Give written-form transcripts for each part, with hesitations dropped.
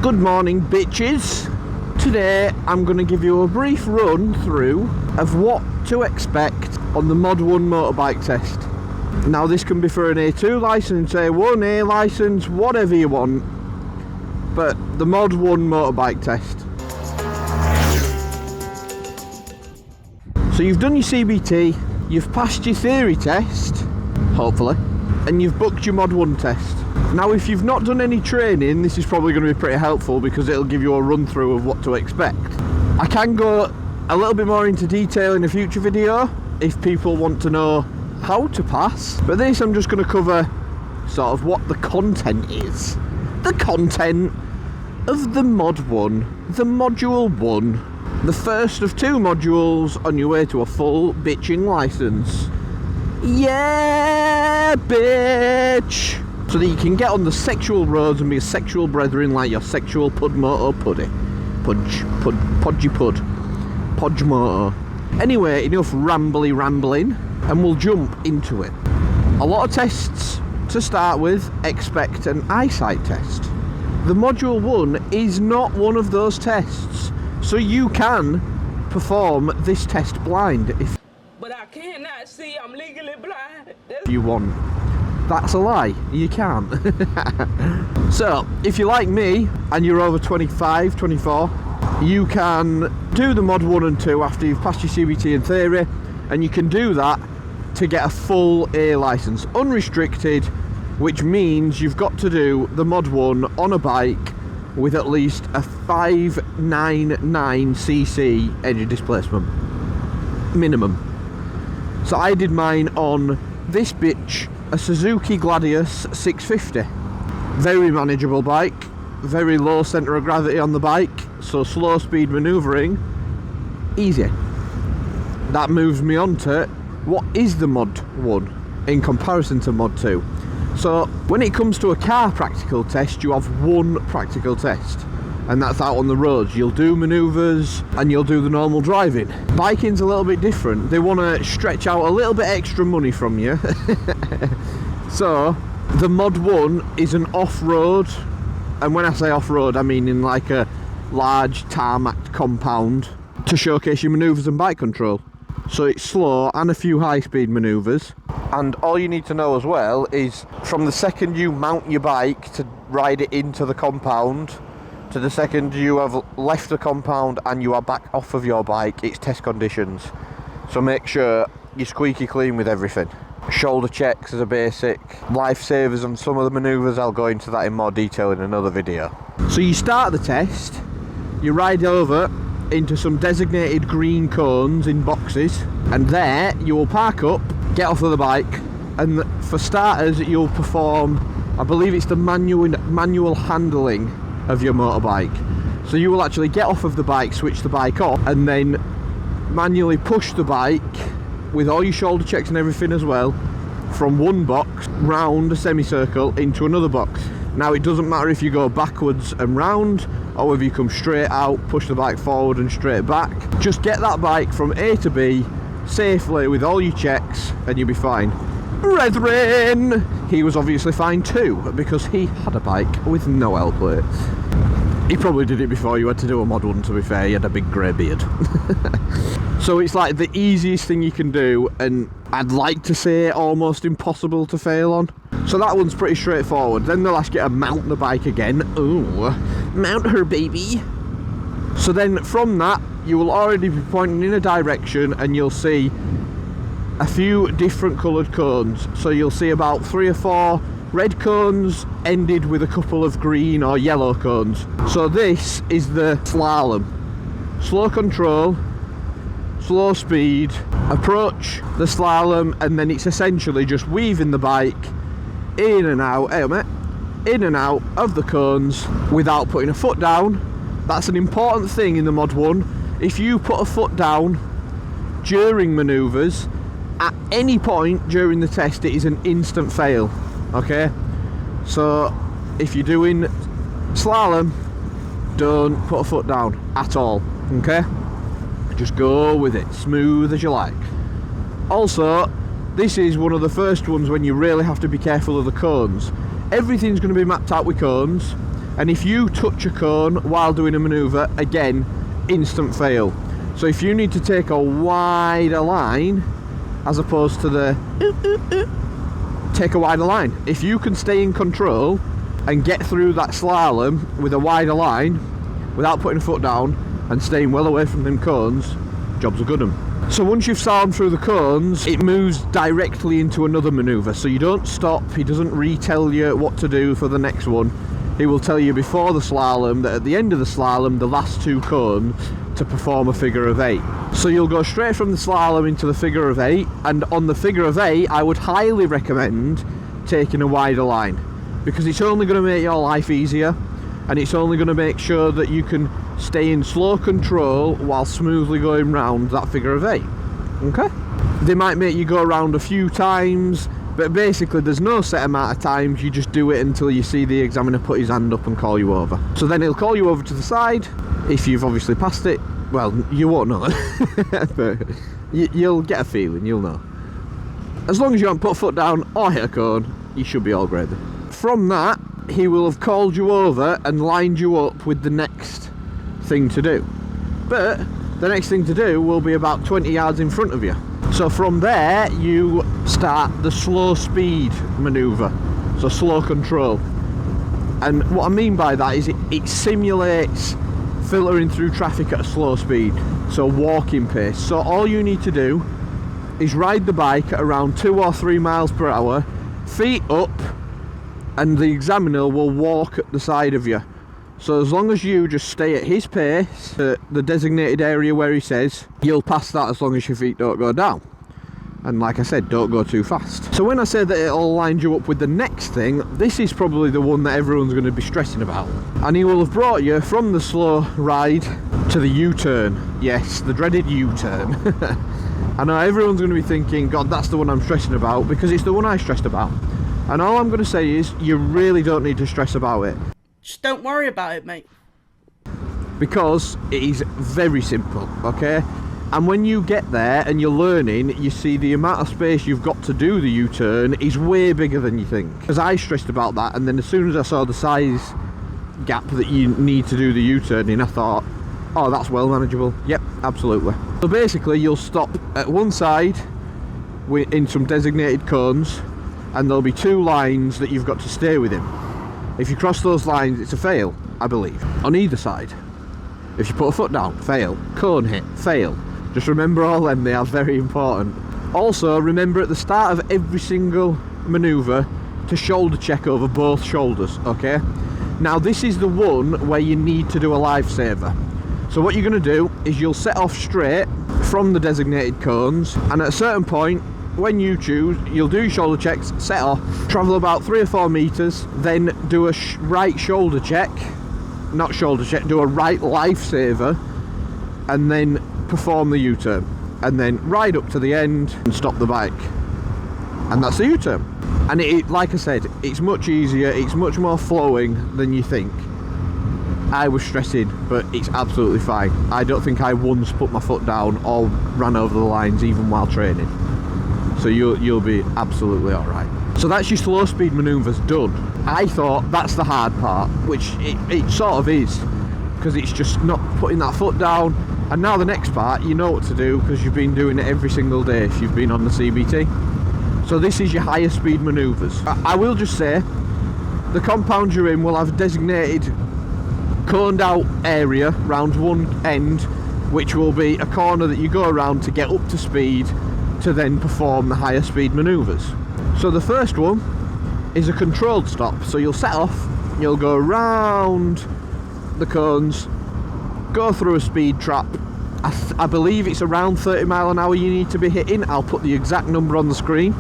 Good morning, bitches. Today I'm going to give you a brief run through of what to expect on the Mod 1 motorbike test. Now this can be for an A2 licence, A1, A licence, whatever you want, but the Mod 1 motorbike test. So you've done your CBT, you've passed your theory test, hopefully, and you've booked your Mod 1 test. Now if you've not done any training, this is probably going to be pretty helpful because it'll give you a run through of what to expect. I can go a little bit more into detail in a future video if people want to know how to pass, but this I'm just going to cover sort of what the content is. The content of the Mod 1, the Module 1, the first of 2 modules on your way to a full bitching licence. Yeah, bitch! So that you can get on the sexual roads and be a sexual brethren like your sexual pud moto puddy. Podgy moto. Anyway, enough rambling, and we'll jump into it. A lot of tests to start with. Expect an eyesight test. The Module 1 is not one of those tests, so you can perform this test blind but I cannot see, I'm legally blind. You want. That's a lie, you can't. So, if you're like me and you're over 25, 24, you can do the Mod 1 and 2 after you've passed your CBT and theory, and you can do that to get a full A licence, unrestricted, which means you've got to do the Mod 1 on a bike with at least a 599cc engine displacement, minimum. So I did mine on this bitch, a Suzuki Gladius 650. Very manageable bike, very low centre of gravity on the bike, so slow speed manoeuvring, easy. That moves me on to what is the Mod 1 in comparison to Mod 2. So when it comes to a car practical test, you have one practical test, and that's out on the roads. You'll do manoeuvres and you'll do the normal driving. Biking's a little bit different. They want to stretch out a little bit extra money from you. So the Mod 1 is an off-road, and when I say off-road I mean in like a large tarmac compound to showcase your manoeuvres and bike control. So it's slow and a few high-speed manoeuvres. And all you need to know as well is from the second you mount your bike to ride it into the compound to the second you have left the compound and you are back off of your bike, it's test conditions. So make sure you're squeaky clean with everything. Shoulder checks as a basic, lifesavers on some of the manoeuvres, I'll go into that in more detail in another video. So you start the test, you ride over into some designated green cones in boxes, and there you will park up, get off of the bike, and for starters you'll perform, I believe it's the manual handling of your motorbike. So you will actually get off of the bike, switch the bike off, and then manually push the bike with all your shoulder checks and everything as well from one box round a semicircle into another box. Now it doesn't matter if you go backwards and round or if you come straight out, push the bike forward and straight back. Just get that bike from A to B safely with all your checks and you'll be fine. Brethren! He was obviously fine too because he had a bike with no L plates. He probably did it before you had to do a Mod 1, to be fair. He had a big grey beard. So it's like the easiest thing you can do, and I'd like to say almost impossible to fail on. So that one's pretty straightforward. Then they'll ask you to mount the bike again. Ooh, mount her, baby. So then from that, you will already be pointing in a direction and you'll see a few different coloured cones. So you'll see about 3 or 4 red cones ended with a couple of green or yellow cones. So this is the slalom. Slow control, slow speed, approach the slalom, and then it's essentially just weaving the bike in and out, in and out of the cones without putting a foot down. That's an important thing in the Mod 1. If you put a foot down during manoeuvres, at any point during the test, it is an instant fail. Okay, so if you're doing slalom, don't put a foot down at all. Okay, just go with it, smooth as you like. Also, this is one of the first ones when you really have to be careful of the cones. Everything's going to be mapped out with cones, And if you touch a cone while doing a manoeuvre, again, instant fail. So if you need to take a wider line, as opposed to the take a wider line. If you can stay in control and get through that slalom with a wider line without putting a foot down and staying well away from them cones, job's a good one. So once you've slalomed through the cones, it moves directly into another manoeuvre. So you don't stop, he doesn't retell you what to do for the next one. He will tell you before the slalom that at the end of the slalom, the last 2 cones, to perform a figure of 8. So you'll go straight from the slalom into the figure of 8, and on the figure of 8 I would highly recommend taking a wider line, because it's only going to make your life easier, and it's only going to make sure that you can stay in slow control while smoothly going round that figure of 8. Okay? They might make you go around a few times, but basically there's no set amount of times, you just do it until you see the examiner put his hand up and call you over. So then he'll call you over to the side. If you've obviously passed it, well, you won't know, but you'll get a feeling, you'll know. As long as you haven't put a foot down or hit a cone, you should be all gravy. From that, he will have called you over and lined you up with the next thing to do. But the next thing to do will be about 20 yards in front of you. So from there, you start the slow speed manoeuvre, so slow control. And what I mean by that is it simulates filtering through traffic at a slow speed, so walking pace. So all you need to do is ride the bike at around 2 or 3 miles per hour, feet up, and the examiner will walk at the side of you. So as long as you just stay at his pace, at the designated area where he says, you'll pass that as long as your feet don't go down. And like I said, don't go too fast. So when I say that it'll line you up with the next thing, this is probably the one that everyone's going to be stressing about. And he will have brought you from the slow ride to the U-turn. Yes, the dreaded U-turn. I know everyone's going to be thinking, God, that's the one I'm stressing about, because it's the one I stressed about. And all I'm going to say is, you really don't need to stress about it. Just don't worry about it, mate. Because it is very simple, okay? And when you get there and you're learning, you see the amount of space you've got to do the U-turn is way bigger than you think. Because I stressed about that, and then as soon as I saw the size gap that you need to do the U-turn in, I thought, oh, that's well manageable. Yep, absolutely. So basically, you'll stop at one side in some designated cones, and there'll be 2 lines that you've got to stay within. If you cross those lines, it's a fail, I believe. On either side. If you put a foot down, fail. Cone hit, fail. Just remember all them, they are very important. Also, remember at the start of every single manoeuvre to shoulder check over both shoulders, okay? Now this is the one where you need to do a lifesaver. So what you're going to do is you'll set off straight from the designated cones, and at a certain point, when you choose, you'll do your shoulder checks, set off, travel about 3 or 4 meters, then do a right shoulder check, not shoulder check, do a right lifesaver, and then perform the U-turn, and then ride up to the end and stop the bike, and that's the U-turn. And it, like I said, it's much easier, it's much more flowing than you think. I was stressing, but it's absolutely fine. I don't think I once put my foot down or ran over the lines even while training. So you'll be absolutely alright. So that's your slow speed manoeuvres done. I thought that's the hard part, which it sort of is, because it's just not putting that foot down. And now the next part, you know what to do, because you've been doing it every single day if you've been on the CBT. So this is your higher speed manoeuvres. I will just say, the compound you're in will have a designated coned out area round one end, which will be a corner that you go around to get up to speed to then perform the higher speed manoeuvres. So the first one is a controlled stop. So you'll set off, you'll go around the cones, go through a speed trap. I believe it's around 30 mile an hour you need to be hitting. I'll put the exact number on the screen.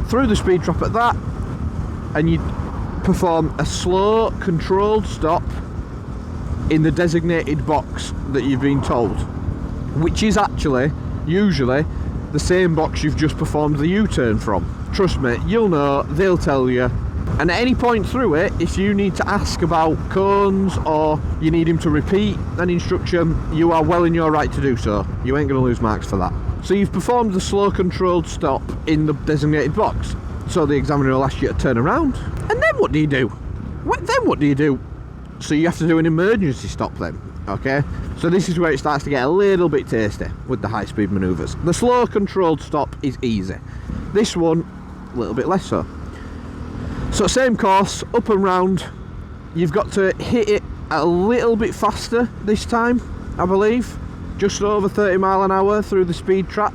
Through the speed trap at that, and you perform a slow controlled stop in the designated box that you've been told, which is actually usually the same box you've just performed the U-turn from. Trust me, you'll know, they'll tell you. And at any point through it, if you need to ask about cones or you need him to repeat an instruction, you are well in your right to do so. You ain't going to lose marks for that. So you've performed the slow controlled stop in the designated box. So the examiner will ask you to turn around. And then what do you do? Then what do you do? So you have to do an emergency stop then, okay? So this is where it starts to get a little bit tasty with the high speed manoeuvres. The slow controlled stop is easy. This one, a little bit less so. So same course, up and round. You've got to hit it a little bit faster this time, I believe. Just over 30 mile an hour through the speed trap.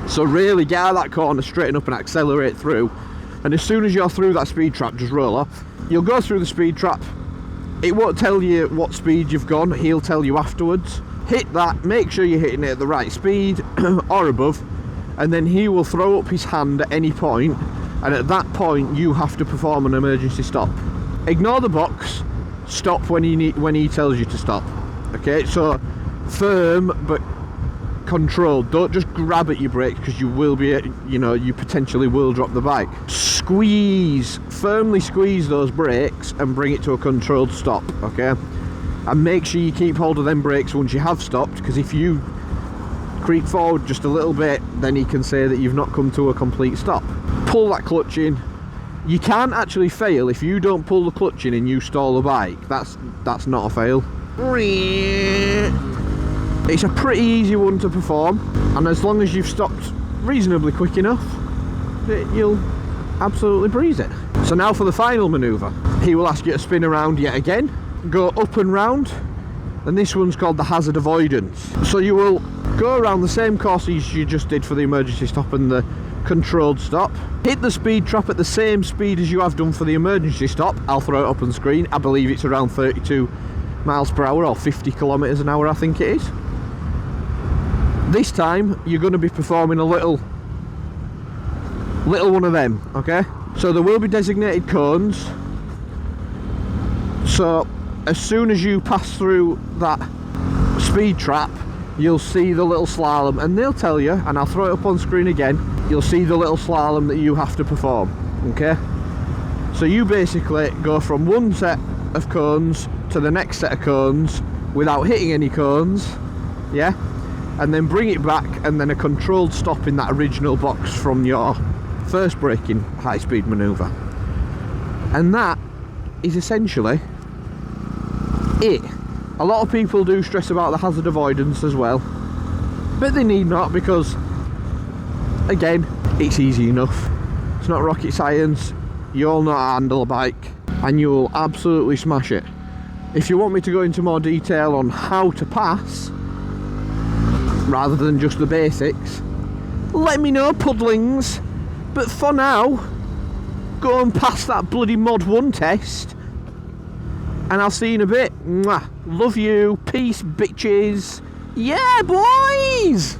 So really get out of that corner, straighten up and accelerate through. And as soon as you're through that speed trap, just roll off. You'll go through the speed trap. It won't tell you what speed you've gone, he'll tell you afterwards. Hit that, make sure you're hitting it at the right speed or above, and then he will throw up his hand at any point, and at that point you have to perform an emergency stop. Ignore the box, stop when he tells you to stop. Okay, so firm but controlled. Don't just grab at your brakes, because you will be, you potentially will drop the bike. Squeeze, firmly squeeze those brakes and bring it to a controlled stop, okay? And make sure you keep hold of them brakes once you have stopped, because if you creep forward just a little bit, then he can say that you've not come to a complete stop. Pull that clutch in. You can't actually fail if you don't pull the clutch in and you stall the bike. That's not a fail. It's a pretty easy one to perform, and as long as you've stopped reasonably quick enough, you'll absolutely breeze it. So now for the final manoeuvre. He will ask you to spin around yet again, go up and round, and this one's called the hazard avoidance. So you will go around the same course as you just did for the emergency stop and the controlled stop. Hit the speed trap at the same speed as you have done for the emergency stop. I'll throw it up on screen. I believe it's around 32 miles per hour or 50 kilometers an hour, I think it is. This time you're going to be performing a little one of them, okay? So there will be designated cones. So as soon as you pass through that speed trap, you'll see the little slalom, and they'll tell you, and I'll throw it up on screen again, you'll see the little slalom that you have to perform, okay? So you basically go from one set of cones to the next set of cones without hitting any cones, yeah? And then bring it back, and then a controlled stop in that original box from your first braking high speed manoeuvre. And that is essentially it. A lot of people do stress about the hazard avoidance as well, but they need not, because again, it's easy enough. It's not rocket science. You all know how to handle a bike, and you'll absolutely smash it. If you want me to go into more detail on how to pass rather than just the basics, let me know, puddlings. But for now, go and pass that bloody Mod 1 test, and I'll see you in a bit. Mwah. Love you. Peace, bitches. Yeah, boys!